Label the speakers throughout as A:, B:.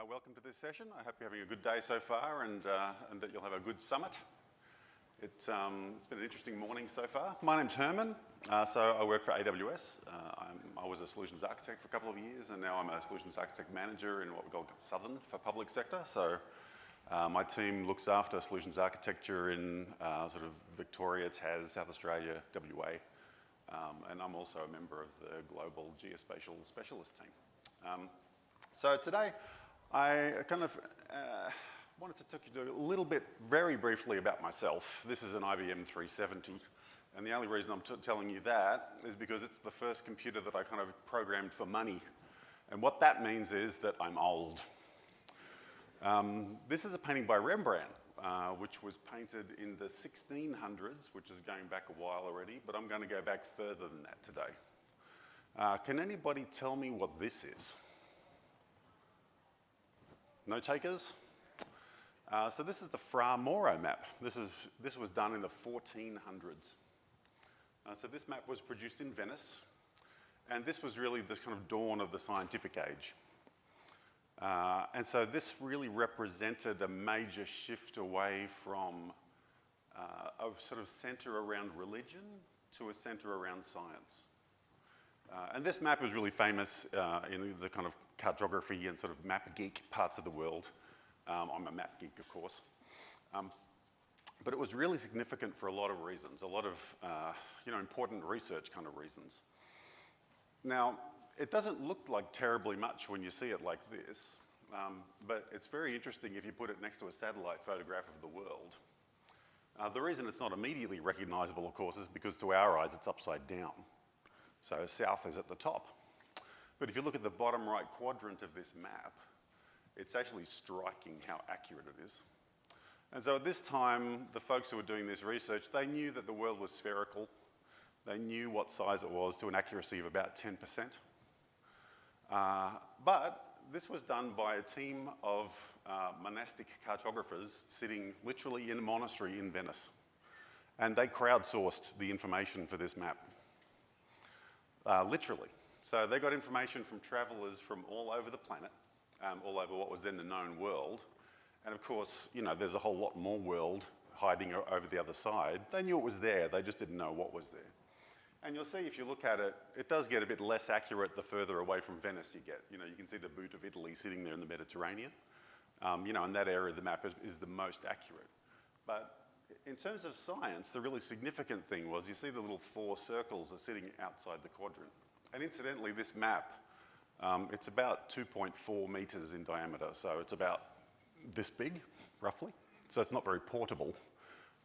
A: welcome to this session. I hope you're having a good day so far and that you'll have a good summit. It's been an interesting morning so far. My name's Herman, so I work for AWS. I was a solutions architect for a couple of years, and now I'm a solutions architect manager in what we call Southern for public sector. So my team looks after solutions architecture in sort of Victoria, Tas, South Australia, WA, and I'm also a member of the global geospatial specialist team. So today, I kind of wanted to talk you through a little bit, very briefly, about myself. This is an IBM 370, and the only reason I'm telling you that is because it's the first computer that I kind of programmed for money. And what that means is that I'm old. This is a painting by Rembrandt, which was painted in the 1600s, which is going back a while already, but I'm going to go back further than that today. Can anybody tell me what this is? No takers? So this is the Fra Mauro map. This was done in the 1400s. So this map was produced in Venice, and this was really the kind of dawn of the scientific age. And so this really represented a major shift away from a sort of center around religion to a center around science. And this map was really famous in the kind of cartography and sort of map geek parts of the world. I'm a map geek, of course. But it was really significant for a lot of reasons, a lot of important research kind of reasons. Now, it doesn't look like terribly much when you see it like this, but it's very interesting if you put it next to a satellite photograph of the world. The reason it's not immediately recognizable, of course, is because to our eyes it's upside down. So south is at the top. But if you look at the bottom right quadrant of this map, it's actually striking how accurate it is. And so at this time, the folks who were doing this research, they knew that the world was spherical. They knew what size it was to an accuracy of about 10%. But this was done by a team of monastic cartographers sitting literally in a monastery in Venice. And they crowdsourced the information for this map. Literally. So they got information from travelers from all over the planet, all over what was then the known world. And of course, there's a whole lot more world hiding over the other side. They knew it was there, they just didn't know what was there. And you'll see if you look at it, it does get a bit less accurate the further away from Venice you get. You can see the boot of Italy sitting there in the Mediterranean. And that area of the map is the most accurate. But in terms of science, the really significant thing was you see the little 4 circles are sitting outside the quadrant. And incidentally, this map, it's about 2.4 meters in diameter, so it's about this big, roughly. So it's not very portable,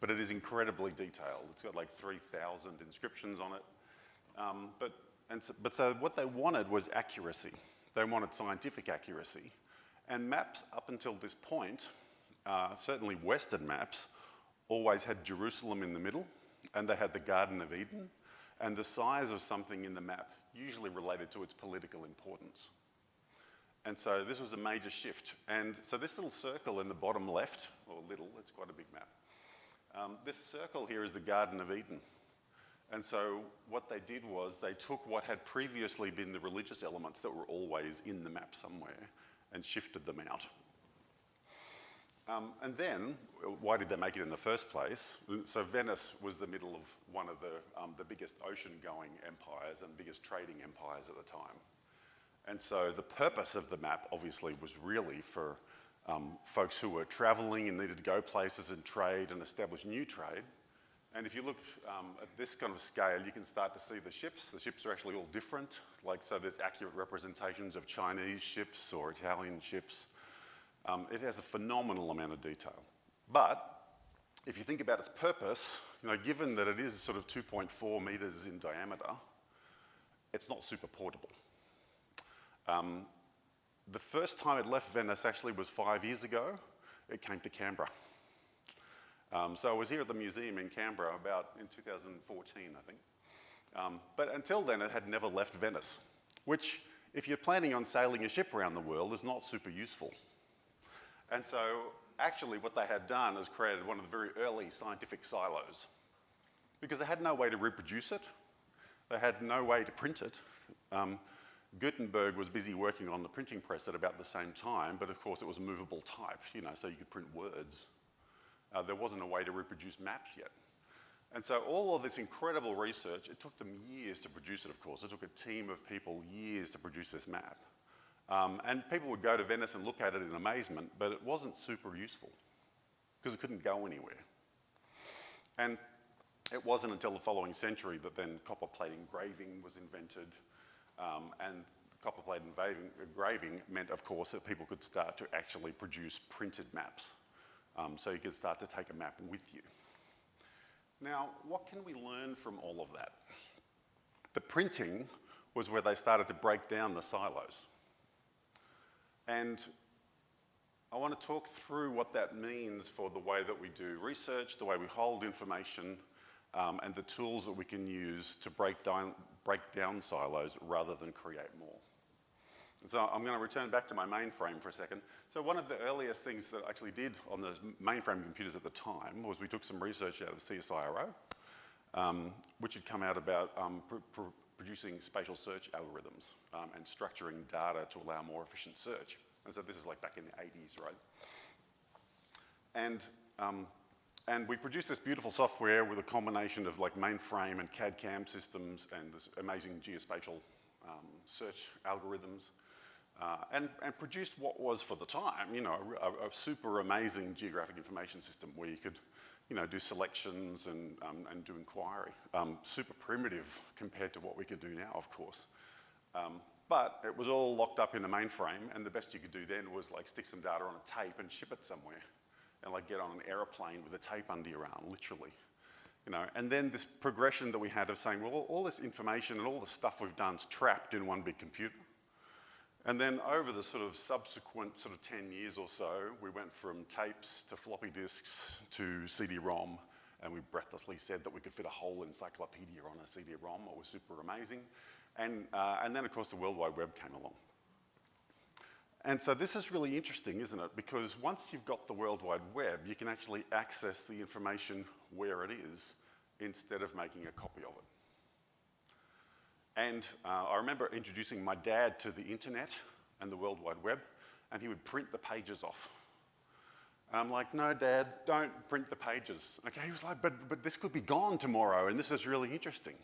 A: but it is incredibly detailed. It's got like 3,000 inscriptions on it. So what they wanted was accuracy. They wanted scientific accuracy. And maps up until this point, certainly Western maps, always had Jerusalem in the middle, and they had the Garden of Eden, and the size of something in the map usually related to its political importance. And so this was a major shift. And so this little circle in the bottom left, or little, it's quite a big map. This circle here is the Garden of Eden. And so what they did was they took what had previously been the religious elements that were always in the map somewhere and shifted them out. And then, why did they make it in the first place? So Venice was the middle of one of the biggest ocean-going empires and biggest trading empires at the time. And so the purpose of the map, obviously, was really for folks who were traveling and needed to go places and trade and establish new trade. And if you look at this kind of scale, you can start to see the ships. The ships are actually all different. So there's accurate representations of Chinese ships or Italian ships. It has a phenomenal amount of detail. But if you think about its purpose, given that it is sort of 2.4 meters in diameter, it's not super portable. The first time it left Venice actually was 5 years ago. It came to Canberra. So I was here at the museum in Canberra in 2014, I think. But until then, it had never left Venice, which, if you're planning on sailing a ship around the world, is not super useful. And so actually what they had done is created one of the very early scientific silos, because they had no way to reproduce it. They had no way to print it. Gutenberg was busy working on the printing press at about the same time, but of course it was a movable type, you know, so you could print words. There wasn't a way to reproduce maps yet. And so all of this incredible research, it took them years to produce it, of course. It took a team of people years to produce this map. And people would go to Venice and look at it in amazement, but it wasn't super useful because it couldn't go anywhere. And it wasn't until the following century that then copper plate engraving was invented. And copper plate engraving meant, of course, that people could start to actually produce printed maps. So you could start to take a map with you. Now, what can we learn from all of that? The printing was where they started to break down the silos. And I want to talk through what that means for the way that we do research, the way we hold information, and the tools that we can use to break down silos rather than create more. And so I'm going to return back to my mainframe for a second. So one of the earliest things that I actually did on the mainframe computers at the time was we took some research out of CSIRO, which had come out about producing spatial search algorithms and structuring data to allow more efficient search. And so this is like back in the 80s, right? And we produced this beautiful software with a combination of like mainframe and CAD/CAM systems and this amazing geospatial search algorithms, and produced what was, for the time, you know, a super amazing geographic information system where you could, you know, do selections and do inquiry. Super primitive compared to what we could do now, of course. But it was all locked up in a mainframe, and the best you could do then was like stick some data on a tape and ship it somewhere, and like get on an aeroplane with a tape under your arm, literally. You know, and then this progression that we had of saying, well, all this information and all the stuff we've done is trapped in one big computer. And then over the sort of subsequent sort of 10 years or so, we went from tapes to floppy disks to CD-ROM, and we breathlessly said that we could fit a whole encyclopedia on a CD-ROM. It was super amazing. And then, of course, the World Wide Web came along. And so this is really interesting, isn't it? Because once you've got the World Wide Web, you can actually access the information where it is instead of making a copy of it. And I remember introducing my dad to the internet and the World Wide Web, and he would print the pages off. And I'm like, no, Dad, don't print the pages. Okay, he was like, but this could be gone tomorrow, and this is really interesting.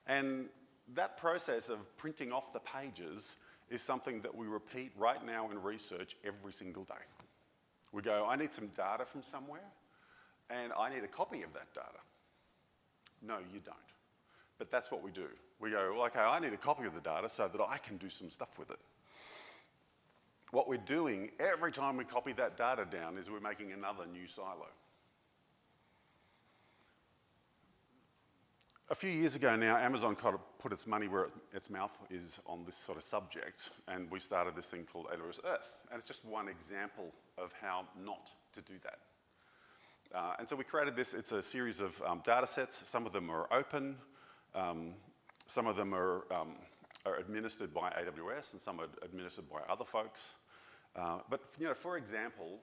A: And that process of printing off the pages is something that we repeat right now in research every single day. We go, I need some data from somewhere, and I need a copy of that data. No, you don't. But that's what we do. We go, well, okay, I need a copy of the data so that I can do some stuff with it. What we're doing every time we copy that data down is we're making another new silo. A few years ago now, Amazon kind of put its money where its mouth is on this sort of subject, and we started this thing called AWS Earth. And it's just one example of how not to do that. And so we created this. It's a series of data sets. Some of them are open. Some of them are administered by AWS, and some are administered by other folks. But you know, for example,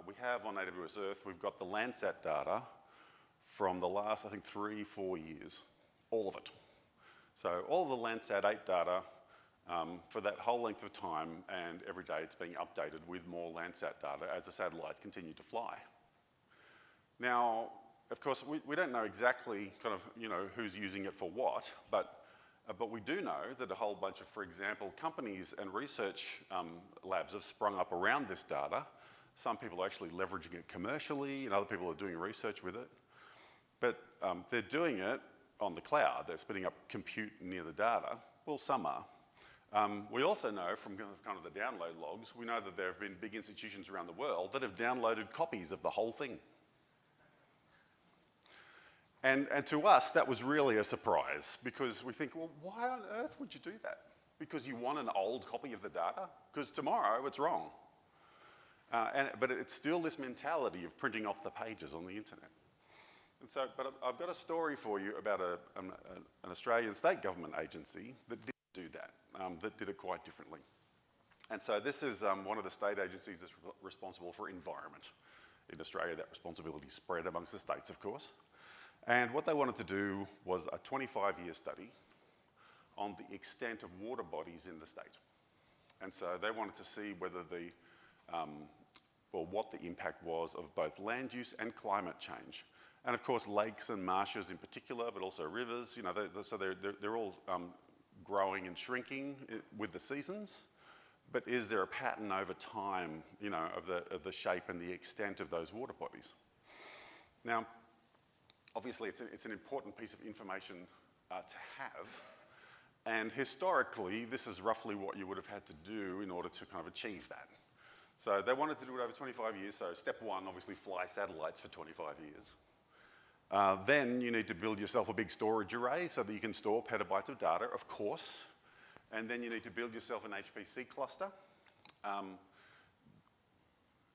A: we have on AWS Earth, we've got the Landsat data from the last, I think, 3-4 years, all of it. So all the Landsat 8 data for that whole length of time, and every day it's being updated with more Landsat data as the satellites continue to fly. Now, of course, we don't know exactly kind of, you know, who's using it for what, but we do know that a whole bunch of, for example, companies and research labs have sprung up around this data. Some people are actually leveraging it commercially, and other people are doing research with it. But they're doing it on the cloud. They're spinning up compute near the data. Well, some are. We also know from kind of the download logs, we know that there have been big institutions around the world that have downloaded copies of the whole thing. And to us, that was really a surprise, because we think, well, why on earth would you do that? Because you want an old copy of the data? Because tomorrow it's wrong. But it's still this mentality of printing off the pages on the internet. And so, but I've got a story for you about an Australian state government agency that did do that, that did it quite differently. And so this is one of the state agencies that's responsible for environment in Australia. That responsibility spread amongst the states, of course. And what they wanted to do was a 25-year study on the extent of water bodies in the state. And so they wanted to see whether what the impact was of both land use and climate change. And of course, lakes and marshes in particular, but also rivers, so they're all growing and shrinking with the seasons. But is there a pattern over time, of the shape and the extent of those water bodies? Now, obviously, it's an important piece of information to have. And historically, this is roughly what you would have had to do in order to kind of achieve that. So they wanted to do it over 25 years. So step one, obviously, fly satellites for 25 years. Then you need to build yourself a big storage array so that you can store petabytes of data, of course. And then you need to build yourself an HPC cluster.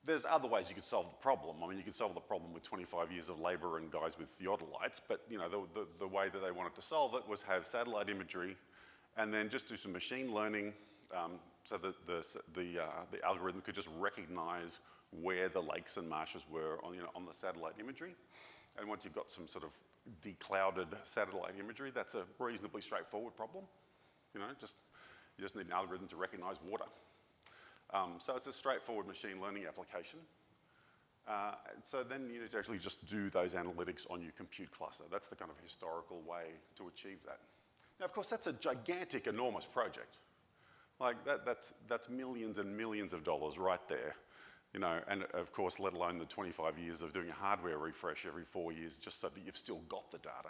A: There's other ways you could solve the problem. I mean, you could solve the problem with 25 years of labor and guys with theodolites, but the way that they wanted to solve it was have satellite imagery and then just do some machine learning so that the algorithm could just recognize where the lakes and marshes were on the satellite imagery. And once you've got some sort of declouded satellite imagery, that's a reasonably straightforward problem. You just need an algorithm to recognize water. So it's a straightforward machine learning application. So then you need to actually just do those analytics on your compute cluster. That's the kind of historical way to achieve that. Now, of course, that's a gigantic, enormous project. Like that's millions and millions of dollars right there. And of course, let alone the 25 years of doing a hardware refresh every 4 years just so that you've still got the data.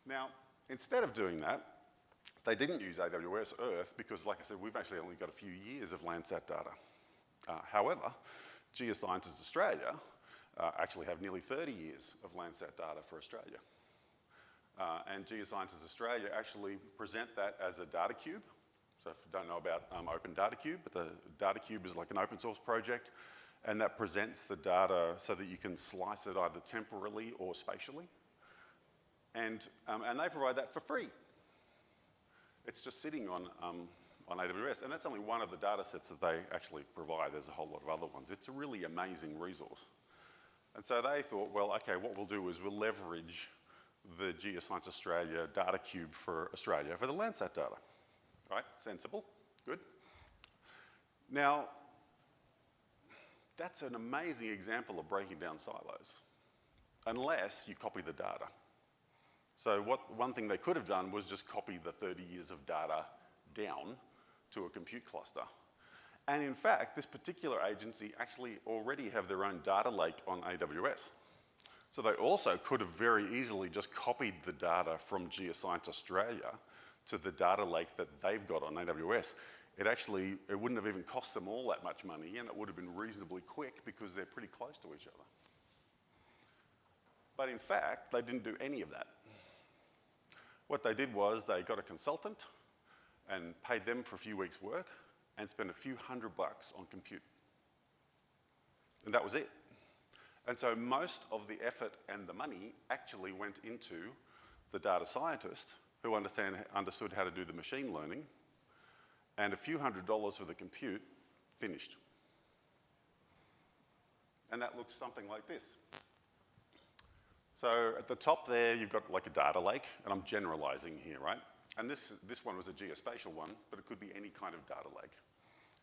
A: Now, instead of doing that, they didn't use AWS Earth because, like I said, we've actually only got a few years of Landsat data. However, Geosciences Australia actually have nearly 30 years of Landsat data for Australia. And Geosciences Australia actually present that as a data cube. So if you don't know about Open Data Cube, but the Data Cube is like an open source project, and that presents the data so that you can slice it either temporally or spatially. And they provide that for free. It's just sitting on AWS, and that's only one of the data sets that they actually provide. There's a whole lot of other ones. It's a really amazing resource. And so they thought, well, okay, what we'll do is we'll leverage the Geoscience Australia data cube for Australia for the Landsat data. Right? Sensible, good. Now, that's an amazing example of breaking down silos, unless you copy the data. So one thing they could have done was just copy the 30 years of data down to a compute cluster. And in fact, this particular agency actually already have their own data lake on AWS. So they also could have very easily just copied the data from Geoscience Australia to the data lake that they've got on AWS. It wouldn't have even cost them all that much money, and it would have been reasonably quick because they're pretty close to each other. But in fact, they didn't do any of that. What they did was they got a consultant and paid them for a few weeks' work and spent a few $100 on compute. And that was it. And so most of the effort and the money actually went into the data scientist who understood how to do the machine learning, and a few $100 for the compute, finished. And that looks something like this. So at the top there, you've got like a data lake, and I'm generalizing here, right? And this one was a geospatial one, but it could be any kind of data lake.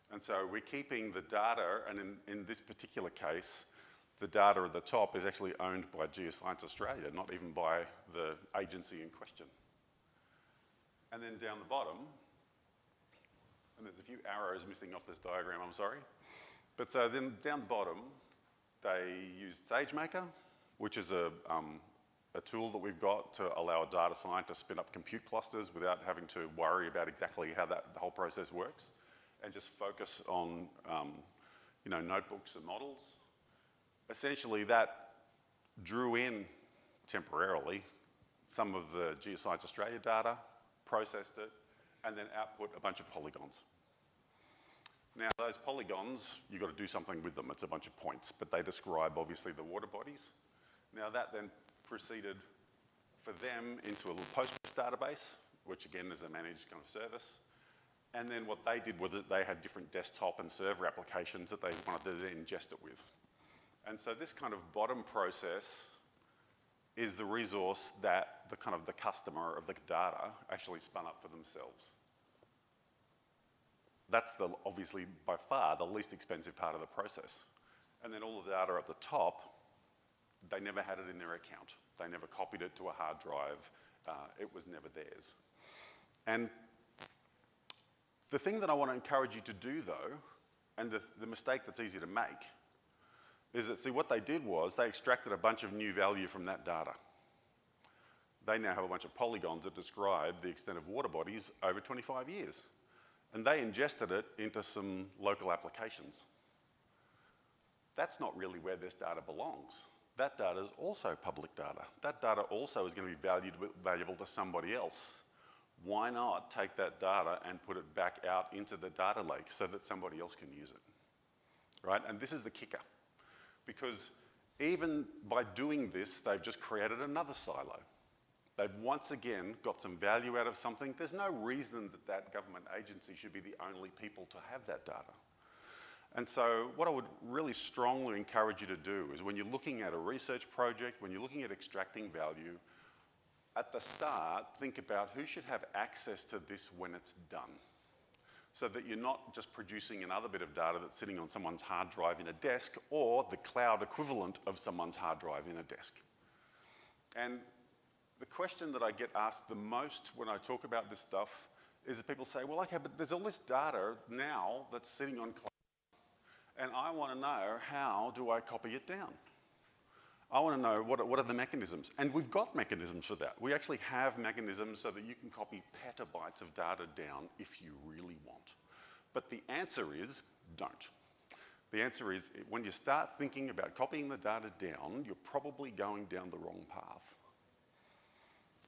A: And so we're keeping the data, and in this particular case, the data at the top is actually owned by Geoscience Australia, not even by the agency in question. And then down the bottom, and there's a few arrows missing off this diagram, I'm sorry. But so then down the bottom, they used SageMaker, which is a tool that we've got to allow a data scientist to spin up compute clusters without having to worry about exactly how the whole process works, and just focus on notebooks and models. Essentially, that drew in temporarily some of the Geoscience Australia data, processed it, and then output a bunch of polygons. Now, those polygons, you've got to do something with them. It's a bunch of points, but they describe, obviously, the water bodies. Now, that then proceeded for them into a little Postgres database, which, again, is a managed kind of service. And then what they did was that they had different desktop and server applications that they wanted to then ingest it with. And so this kind of bottom process is the resource that that the kind of the customer of the data actually spun up for themselves. That's obviously by far the least expensive part of the process. And then all the data at the top, they never had it in their account. They never copied it to a hard drive. It was never theirs. And the thing that I want to encourage you to do, though, and the mistake that's easy to make, is that, see, what they did was they extracted a bunch of new value from that data. They now have a bunch of polygons that describe the extent of water bodies over 25 years. And they ingested it into some local applications. That's not really where this data belongs. That data is also public data. That data also is going to be valuable to somebody else. Why not take that data and put it back out into the data lake so that somebody else can use it, right? And this is the kicker, because even by doing this, they've just created another silo. They've once again got some value out of something. There's no reason that that government agency should be the only people to have that data. And so what I would really strongly encourage you to do is when you're looking at a research project, when you're looking at extracting value, at the start, think about who should have access to this when it's done, so that you're not just producing another bit of data that's sitting on someone's hard drive in a desk or the cloud equivalent of someone's hard drive in a desk. And the question that I get asked the most when I talk about this stuff is that people say, well, okay, but there's all this data now that's sitting on cloud, and I want to know, how do I copy it down? I want to know what are the mechanisms. And we've got mechanisms for that. We actually have mechanisms so that you can copy petabytes of data down if you really want. But the answer is, don't. The answer is, when you start thinking about copying the data down, you're probably going down the wrong path.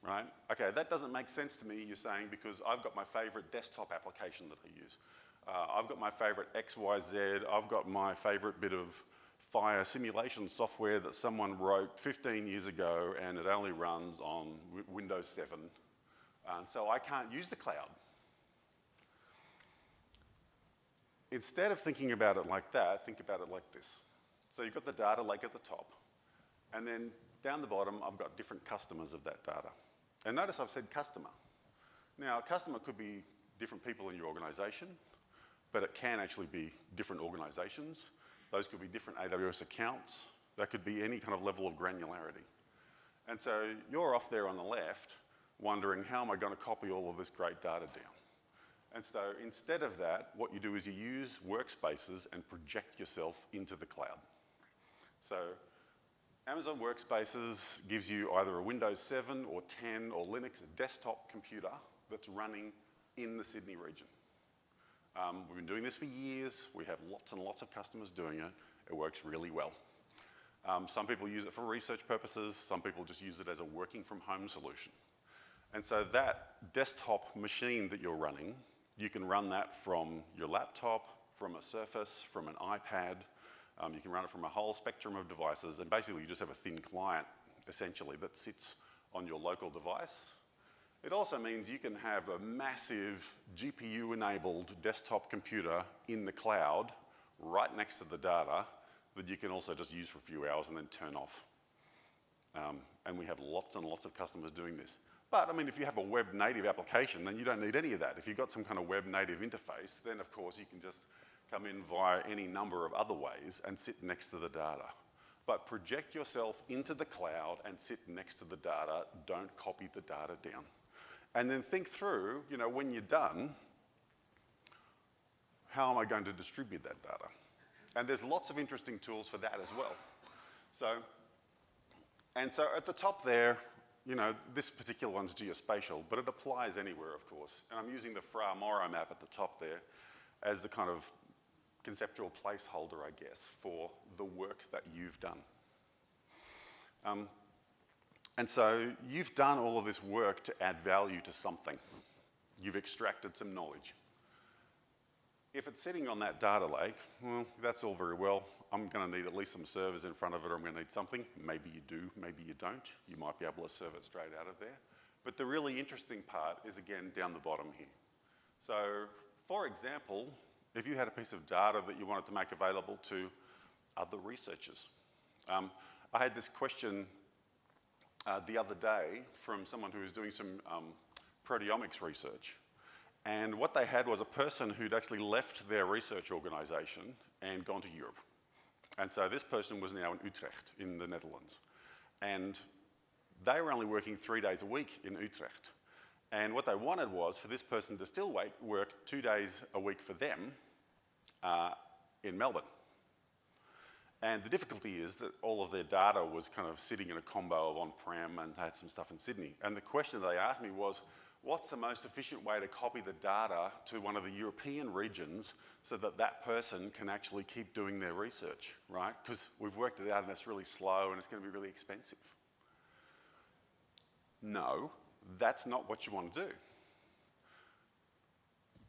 A: Right? Okay, that doesn't make sense to me, you're saying, because I've got my favorite desktop application that I use. I've got my favorite XYZ. I've got my favorite bit of fire simulation software that someone wrote 15 years ago, and it only runs on Windows 7. So I can't use the cloud. Instead of thinking about it like that, think about it like this. So you've got the data lake at the top, and then down the bottom, I've got different customers of that data. And notice I've said customer. Now, a customer could be different people in your organization, but it can actually be different organizations. Those could be different AWS accounts. That could be any kind of level of granularity. And so you're off there on the left wondering, how am I going to copy all of this great data down? And so instead of that, what you do is you use Workspaces and project yourself into the cloud. So Amazon Workspaces gives you either a Windows 7 or 10 or Linux desktop computer that's running in the Sydney region. We've been doing this for years. We have lots and lots of customers doing it. It works really well. Some people use it for research purposes. Some people just use it as a working from home solution. And so that desktop machine that you're running, you can run that from your laptop, from a Surface, from an iPad. You can run it from a whole spectrum of devices. And basically, you just have a thin client, essentially, that sits on your local device. It also means you can have a massive GPU-enabled desktop computer in the cloud right next to the data that you can also just use for a few hours and then turn off. And we have lots and lots of customers doing this. But, I mean, if you have a web-native application, then you don't need any of that. If you've got some kind of web-native interface, then, of course, you can just come in via any number of other ways and sit next to the data. But project yourself into the cloud and sit next to the data. Don't copy the data down. And then think through, you know, when you're done, how am I going to distribute that data? And there's lots of interesting tools for that as well. So at the top there, you know, this particular one's geospatial, but it applies anywhere, of course. And I'm using the Fra Mauro map at the top there as the kind of conceptual placeholder, I guess, for the work that you've done. And so you've done all of this work to add value to something. You've extracted some knowledge. If it's sitting on that data lake, well, that's all very well. I'm going to need at least some servers in front of it, or I'm going to need something. Maybe you do, maybe you don't. You might be able to serve it straight out of there. But the really interesting part is, again, down the bottom here. So, for example, if you had a piece of data that you wanted to make available to other researchers. I had this question the other day from someone who was doing some proteomics research. And what they had was a person who'd actually left their research organisation and gone to Europe. And so this person was now in Utrecht in the Netherlands. And they were only working 3 days a week in Utrecht. And what they wanted was for this person to still work 2 days a week for them in Melbourne. And the difficulty is that all of their data was kind of sitting in a combo of on-prem and had some stuff in Sydney. And the question that they asked me was, what's the most efficient way to copy the data to one of the European regions so that that person can actually keep doing their research, right? Because we've worked it out and it's really slow and it's going to be really expensive. No, that's not what you want to do.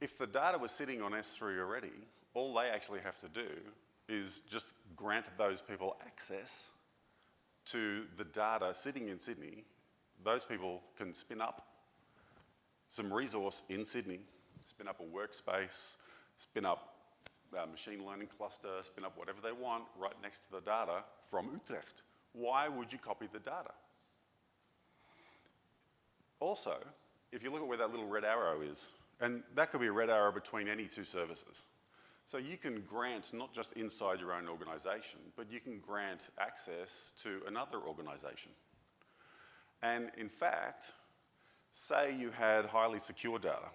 A: If the data was sitting on S3 already, all they actually have to do is just grant those people access to the data sitting in Sydney. Those people can spin up some resource in Sydney, spin up a workspace, spin up a machine learning cluster, spin up whatever they want right next to the data from Utrecht. Why would you copy the data? Also, if you look at where that little red arrow is, and that could be a red arrow between any two services. So you can grant not just inside your own organisation, but you can grant access to another organisation. And in fact, say you had highly secure data.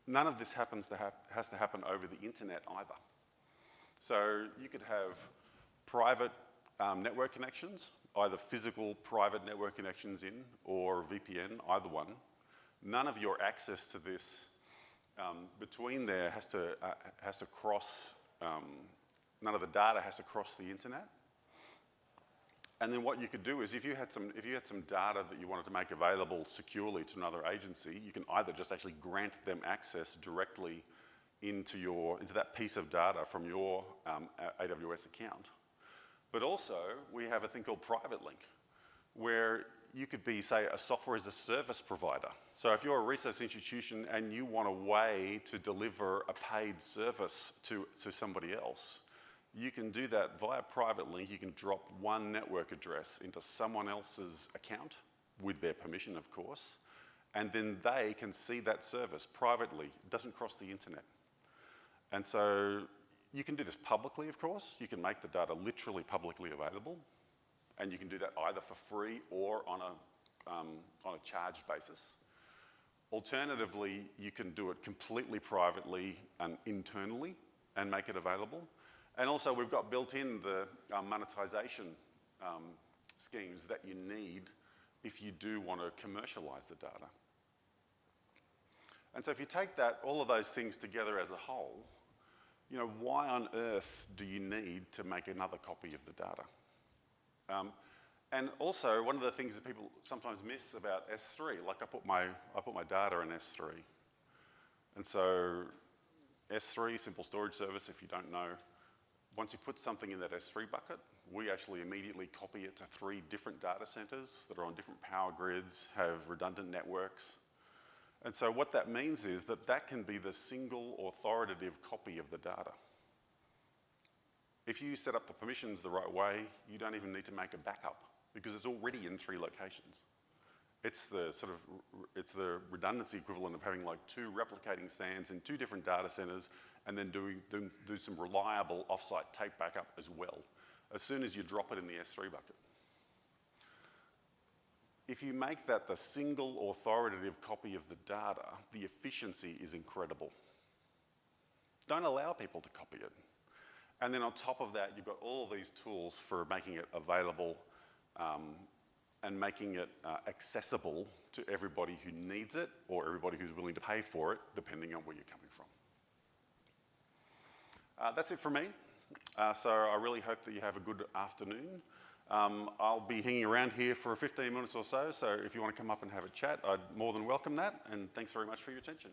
A: None of this has to happen over the internet either. So you could have private network connections, either physical private network connections in or VPN, either one. None of your access to this between there has to cross, none of the data has to cross the internet. And then what you could do is if you had some data that you wanted to make available securely to another agency, you can either just actually grant them access directly into that piece of data from your AWS account. But also, we have a thing called private link, where you could be, say, a software as a service provider. So if you're a research institution and you want a way to deliver a paid service to somebody else, you can do that via private link. You can drop one network address into someone else's account, with their permission, of course, and then they can see that service privately. It doesn't cross the internet. And so you can do this publicly, of course. You can make the data literally publicly available, and you can do that either for free or on a charged basis. Alternatively, you can do it completely privately and internally and make it available. And also, we've got built in the monetization schemes that you need if you do want to commercialize the data. And so if you take all of those things together as a whole, why on earth do you need to make another copy of the data? And also, one of the things that people sometimes miss about S3, like I put my data in S3. And so S3, Simple Storage Service, if you don't know, once you put something in that S3 bucket, we actually immediately copy it to 3 different data centers that are on different power grids, have redundant networks. And so what that means is that can be the single authoritative copy of the data. If you set up the permissions the right way, you don't even need to make a backup because it's already in 3 locations. It's the redundancy equivalent of having like 2 replicating SANs in 2 different data centers and then do some reliable offsite tape backup as well, as soon as you drop it in the S3 bucket. If you make that the single authoritative copy of the data, the efficiency is incredible. Don't allow people to copy it. And then on top of that, you've got all of these tools for making it available and making it accessible to everybody who needs it or everybody who's willing to pay for it, depending on where you're coming from. That's it from me. So I really hope that you have a good afternoon. I'll be hanging around here for 15 minutes or so if you want to come up and have a chat, I'd more than welcome that, and thanks very much for your attention.